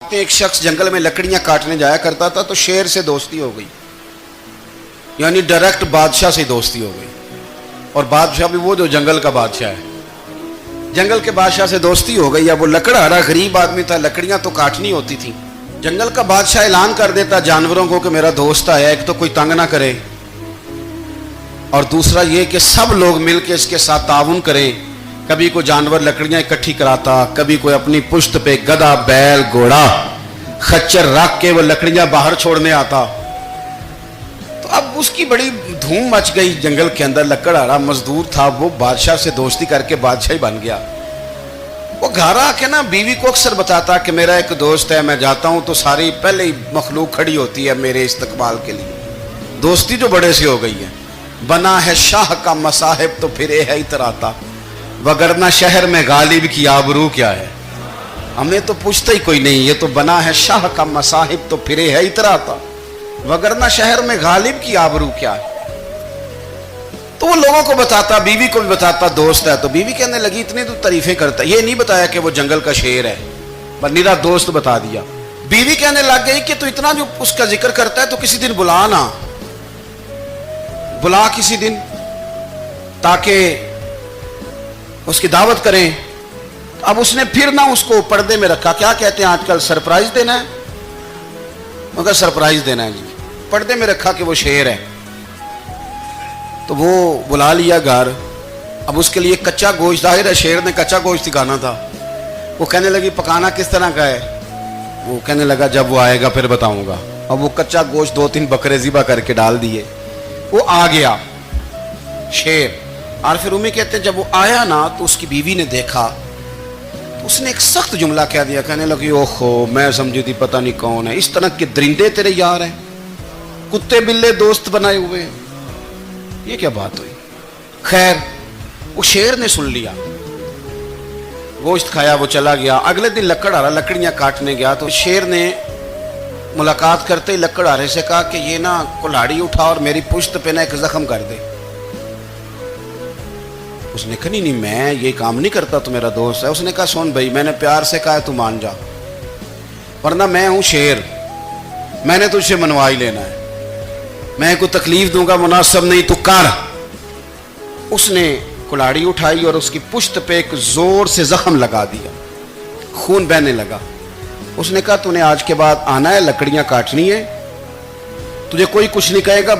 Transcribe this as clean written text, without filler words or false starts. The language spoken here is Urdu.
ایک شخص جنگل میں لکڑیاں کاٹنے جایا کرتا تھا تو شیر سے دوستی ہو گئی، یعنی ڈائریکٹ بادشاہ سے دوستی ہو گئی. اور بادشاہ بھی وہ جو جنگل کا بادشاہ ہے، جنگل کے بادشاہ سے دوستی ہو گئی. اب وہ لکڑہارا غریب آدمی تھا، لکڑیاں تو کاٹنی ہوتی تھیں. جنگل کا بادشاہ اعلان کر دیتا جانوروں کو کہ میرا دوست آیا، ایک تو کوئی تنگ نہ کرے، اور دوسرا یہ کہ سب لوگ مل کے اس کے ساتھ تعاون کریں. کبھی کوئی جانور لکڑیاں اکٹھی کراتا، کبھی کوئی اپنی پشت پہ گدھا، بیل، گھوڑا، خچر رکھ کے وہ لکڑیاں باہر چھوڑنے آتا. تو اب اس کی بڑی دھوم مچ گئی جنگل کے اندر. لکڑہارا مزدور تھا، وہ بادشاہ سے دوستی کر کے بادشاہ ہی بن گیا. وہ گھر آ کے نا بیوی کو اکثر بتاتا کہ میرا ایک دوست ہے، میں جاتا ہوں تو ساری پہلے ہی مخلوق کھڑی ہوتی ہے میرے استقبال کے لیے. دوستی جو بڑے سے ہو گئی ہے. بنا ہے شاہ کا مصاحب تو پھر ہے اتراتا، وگرنہ شہر میں غالب کی آبرو کیا ہے. ہمیں تو پوچھتا ہی کوئی نہیں، یہ تو بنا ہے شاہ کا مصاحب تو پھر ہے اتراتا، وگرنہ شہر میں غالب کی آبرو کیا ہے. تو وہ لوگوں کو بتاتا، بیوی کو بھی بتاتا دوست ہے. تو بیوی کہنے لگی اتنی تو تعریفیں کرتا، یہ نہیں بتایا کہ وہ جنگل کا شیر ہے، پر میرا دوست بتا دیا. بیوی کہنے لگ گئی کہ تو اتنا جو اس کا ذکر کرتا ہے تو کسی دن بلا نا، بلا کسی دن تاکہ اس کی دعوت کریں. اب اس نے پھر نہ اس کو پردے میں رکھا. کیا کہتے ہیں آج کل، سرپرائز دینا ہے، مگر سرپرائز دینا ہے جی. پردے میں رکھا کہ وہ شیر ہے. تو وہ بلا لیا گھر. اب اس کے لیے کچا گوشت، ظاہر ہے شیر نے کچا گوشت کھانا تھا. وہ کہنے لگی پکانا کس طرح کا ہے؟ وہ کہنے لگا جب وہ آئے گا پھر بتاؤں گا. اب وہ کچا گوشت 2-3 بکرے ذبح کر کے ڈال دیے. وہ آ گیا شیر. اور پھر امی کہتے ہیں جب وہ آیا نا تو اس کی بیوی نے دیکھا تو اس نے ایک سخت جملہ کہہ دیا. کہنے لگی اوہو، میں سمجھی تھی پتہ نہیں کون ہے، اس طرح کے درندے تیرے یار ہیں، کتے بلے دوست بنائے ہوئے ہیں، یہ کیا بات ہوئی؟ خیر وہ شیر نے سن لیا، گوشت کھایا، وہ چلا گیا. اگلے دن لکڑہارا لکڑیاں کاٹنے گیا تو شیر نے ملاقات کرتے ہی لکڑہارے سے کہا کہ یہ نا کلاڑی اٹھا اور میری پشت پہ نا ایک زخم کر دے. اس نے کہا نہیں میں یہ کام نہیں کرتا، تو میرا دوست ہے. اس نے کہا سن بھائی، میں نے پیار سے کہا ہے تو مان جا، ورنہ میں ہوں شیر، میں نے تجھ سے منوا ہی لینا ہے، میں کوئی تکلیف دوں گا مناسب نہیں، تو کر. اس نے کلاڑی اٹھائی اور اس کی پشت پہ ایک زور سے زخم لگا دیا، خون بہنے لگا. اس نے کہا تو نے آج کے بعد آنا ہے، لکڑیاں کاٹنی ہے، تجھے کوئی کچھ نہیں کہے گا.